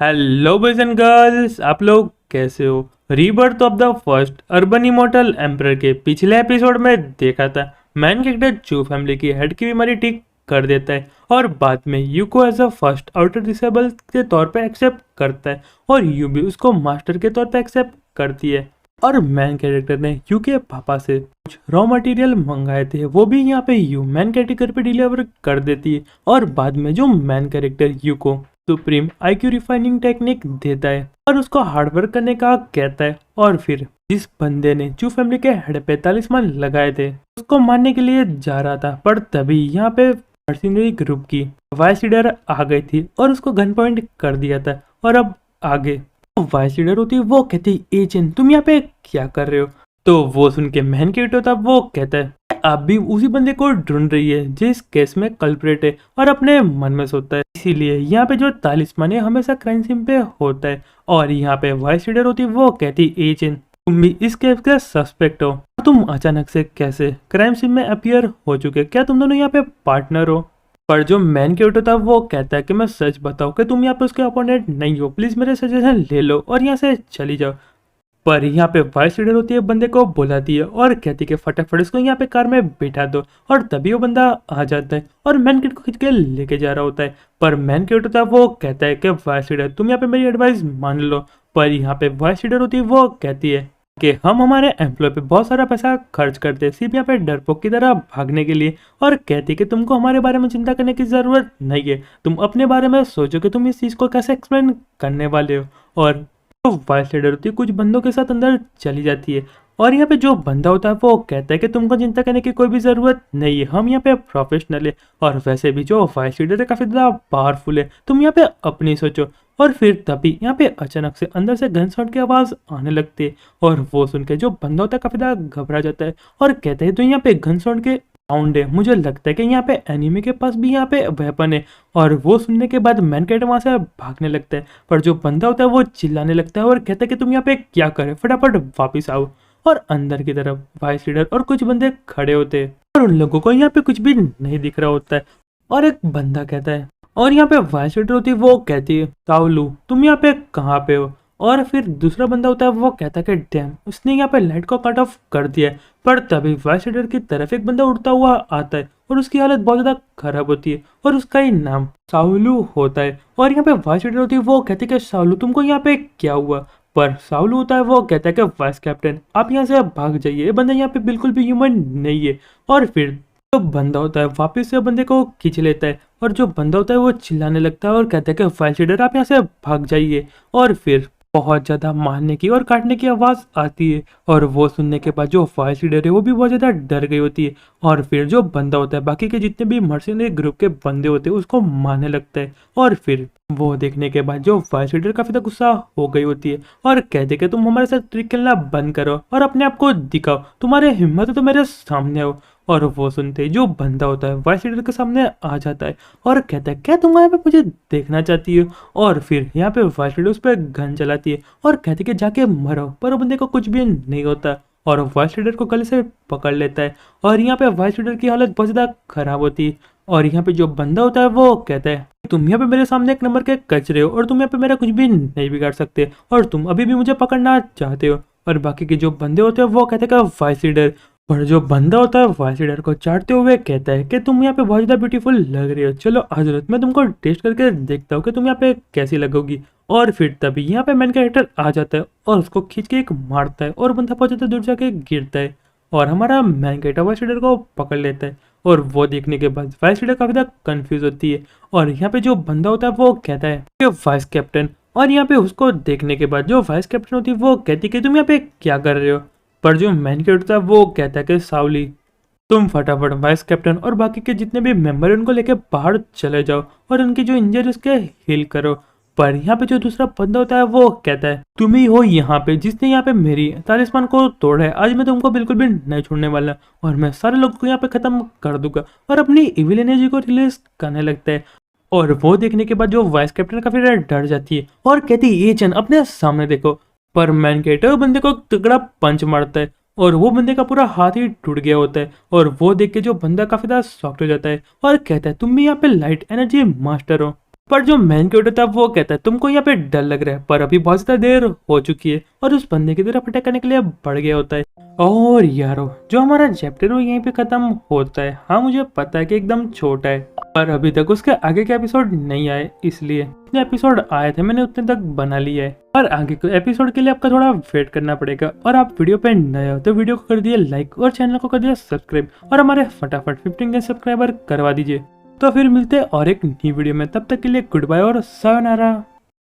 Hello boys and girls, आप लोग कैसे हो। Rebirth of the first urban immortal emperor के पिछले एपिसोड में देखा था मैन कैरेक्टर चू फैमिली की हेड की बीमारी ठीक कर देता है और बाद में यू को as a first outer disable के तौर पे एक्सेप्ट करता है और यू भी उसको मास्टर के तौर पे एक्सेप्ट करती है। और मैन कैरेक्टर ने यू के पापा से कुछ रॉ मटेरियल मंगाए थे, वो भी यहाँ पे यू मैन कैरेक्टर पे डिलीवर कर देती है और बाद में जो मैन कैरेक्टर यू को सुप्रीम आईक्यू रिफाइनिंग टेक्निक देता है और उसको हार्डवर्क करने का कहता है। और फिर जिस बंदे ने चू फैमिली के हेड पे तालिस्मान लगाए थे उसको मारने के लिए जा रहा था, पर तभी यहाँ पे मर्सिनरी ग्रुप की वाइस लीडर आ गई थी और उसको गन पॉइंट कर दिया था। और अब आगे वाइस लीडर होती है, वो कहती एजेंट तुम यहाँ पे क्या कर रहे हो। तो वो सुन के मैन क्रिएटर था, वो कहता है आप भी उसी बंदे को ढूंढ रही है जिस केस में कल्प्रेट है, और अपने मन में सोचता है इसीलिए यहाँ पे जो तालिस्मान है हमेशा क्राइम सीन पे होता है। और यहाँ पे वाइस लीडर होती है, वो कहती एजेंट तुम भी इस केस के सस्पेक्ट हो, तुम अचानक से कैसे क्राइम सीन में अपियर हो चुके, क्या तुम दोनों यहाँ पे पार्टनर हो। पर जो मैन क्रिएटर था वो कहता है कि मैं सच बताऊं कि तुम यहाँ पे उसके अपोनेंट नहीं हो, प्लीज मेरे सजेशन ले लो और यहाँ से चली जाओ। पर यहाँ पे वाइस लीडर होती है, बंदे को बुलाती है और कहती है कि फटाफट इसको यहाँ पे कार में बिठा दो। और तभी वो बंदा आ जाता है और मैन क्रिएटर को खींच के लेके जा रहा होता है। पर मैन क्रिएटर था वो कहता है कि वाइस लीडर तुम यहाँ पे मेरी एडवाइस मान लो। पर यहाँ पे वाइस लीडर होती है, वो कहती है कि हम हमारे एम्प्लॉय पे बहुत सारा पैसा खर्च करते हैं सिर्फ यहाँ पे डरपोक की तरह भागने के लिए, और कहती है कि तुमको हमारे बारे में चिंता करने की ज़रूरत नहीं है, तुम अपने बारे में सोचो कि तुम इस चीज़ को कैसे एक्सप्लेन करने वाले हो। और तो वाइस लीडर होती है कुछ बंदों के साथ अंदर चली जाती है और यहाँ पे जो बंदा होता है वो कहता है कि तुमको चिंता करने की कोई भी ज़रूरत नहीं है, हम यहाँ पे प्रोफेशनल है, और वैसे भी जो वाइस लीडर है काफ़ी ज़्यादा पावरफुल है, तुम यहाँ पे अपनी सोचो। और फिर तभी यहाँ पे अचानक से अंदर से गन शॉट की आवाज़ आने लगती है और वो सुन के जो बंदा होता है काफ़ी ज़्यादा घबरा जाता है और कहते हैं तो यहाँ पे गन शॉट के साउंड है, मुझे लगता है कि यहाँ पे एनिमी के पास भी यहाँ पे वेपन है। और वो सुनने के बाद मैन कैरेक्टर वहाँ से भागने लगता है, पर जो बंदा होता है वो चिल्लाने लगता है और कहता है कि तुम यहाँ पे क्या करे, फटाफट वापस आओ। और अंदर की तरफ वाइस लीडर और कुछ बंदे खड़े होते हैं और उन लोगों को यहाँ पे कुछ भी नहीं दिख रहा होता है। और एक बंदा कहता है, और यहाँ पे वाइस लीडर होती है, वो कहती है ताउलू तुम यहाँ पे कहाँ पे हो। और फिर दूसरा बंदा होता है, वो कहता है कि डैम उसने यहाँ पे लाइट को कट ऑफ कर दिया है। पर तभी वाइस लीडर की तरफ एक बंदा उड़ता हुआ आता है और उसकी हालत बहुत ज्यादा खराब होती है और उसका ही नाम साउलू होता है। और यहाँ पे वाइस लीडर होती है, वो कहती है कि साउलू तुमको यहाँ पे क्या हुआ। पर साउलू होता है, वो कहता है कि वाइस कैप्टन आप यहाँ से भाग जाइए, ये बंदा यहाँ पे बिल्कुल भी ह्यूमन नहीं है। और फिर जो बंदा होता है वापस से बंदे को खींच लेता है और जो बंदा होता है वो चिल्लाने लगता है और कहता है कि वाइस लीडर आप यहाँ से भाग जाइए। और फिर बहुत ज़्यादा मारने की और काटने की आवाज़ आती है और वो सुनने के बाद जो वाइस लीडर है वो भी बहुत ज़्यादा डर गई होती है। और फिर जो बंदा होता है बाकी के जितने भी मर्सिनरी ग्रुप के बंदे होते हैं उसको मारने लगता है। और फिर वो देखने के बाद जो वाइस लीडर काफ़ी ज़्यादा गुस्सा हो गई होती है और कहते कि तुम हमारे साथ ट्रिक खेलना बंद करो और अपने आप को दिखाओ, तुम्हारे हिम्मत है तो मेरे सामने आओ। और वो सुनते ही जो बंदा होता है वाइस लीडर के सामने आ जाता है और कहता है क्या तुम यहाँ पे मुझे देखना चाहती हो। और फिर यहाँ पे वाइस लीडर उस पर गन चलाती है और कहती है कि जाके मरो, पर वो बंदे को कुछ भी नहीं होता और वाइस लीडर को गले से पकड़ लेता है। और यहाँ पे वाइस लीडर की हालत बहुत ज़्यादा खराब होती है और यहाँ पे जो बंदा होता है वो कहता है तुम यहाँ पे मेरे सामने एक नंबर के कचरे हो और तुम यहाँ पे मेरा कुछ भी नहीं बिगाड़ सकते और तुम अभी भी मुझे पकड़ना चाहते हो। और बाकी के जो बंदे होते हैं वो कहते हैं कि वाइस लीडर, पर जो बंदा होता है वाइस लीडर को चाटते हुए कहता है कि तुम यहाँ पे बहुत ज़्यादा ब्यूटीफुल लग रही हो, चलो हजरत मैं तुमको टेस्ट करके देखता हूँ कि तुम यहाँ पे कैसी लगोगी। और फिर तभी यहाँ पे मैन कैरेक्टर आ जाता है और उसको खींच के एक मारता है और बंदा बहुत ज़्यादा दूर जाके गिरता है और हमारा मैन कैरेक्टर वाइस लीडर को पकड़ लेता है। और वो देखने के बाद वाइस लीडर काफ़ी ज़्यादा कन्फ्यूज होती है और यहाँ पे जो बंदा होता है वो कहता है कि वाइस कैप्टन, और यहाँ पे उसको देखने के बाद जो वाइस कैप्टन होती है वो कहती है कि तुम यहाँ पे क्या कर रहे हो। पर जो मैन कैरेक्टर था वो कहता है कि सावली तुम फटाफट वाइस कैप्टन और बाकी के जितने भी मेंबर हैं उनको लेके बाहर चले जाओ और उनकी जो इंजरी उसके हील करो। पर यहाँ पे जो दूसरा बंदा होता है वो कहता है तुम ही हो यहाँ पे जिसने यहाँ पे मेरी तालिस्मान को तोड़ा है, आज मैं तुमको बिल्कुल भी नहीं छोड़ने वाला और मैं सारे लोगों को यहाँ पे खत्म कर दूंगा। और अपनी इविल एनर्जी को रिलीज करने लगता है और वो देखने के बाद जो वाइस कैप्टन काफी डर जाती है और कहती है ये चन अपने सामने देखो। पर मैन कैरेक्टर बंदे को तगड़ा पंच मारता है और वो बंदे का पूरा हाथ ही टूट गया होता है और वो देख के जो बंदा काफी ज्यादा शॉक्ड हो जाता है और कहता है तुम भी यहाँ पे लाइट एनर्जी मास्टर हो। पर जो मेन कैरेक्टर था वो कहता है तुमको यहाँ पे डर लग रहा है, पर अभी बहुत ज्यादा देर हो चुकी है, और उस बंदे की तरफ अटैक करने के लिए बढ़ गया होता है। और यारो जो हमारा चैप्टर वो यहीं पे खत्म होता है। हाँ मुझे पता है कि एकदम छोटा है, पर अभी तक उसके आगे के एपिसोड नहीं आए, इसलिए जितने एपिसोड आए थे मैंने उतने तक बना लिया है। और आगे के एपिसोड के लिए आपका थोड़ा वेट करना पड़ेगा। और आप वीडियो पे नए हो तो वीडियो को कर दिए लाइक और चैनल को कर दिया सब्सक्राइब, और हमारे फटाफट 15 सब्सक्राइबर करवा दीजिए। तो फिर मिलते हैं और एक नई वीडियो में, तब तक के लिए गुड बाय और सायोनारा।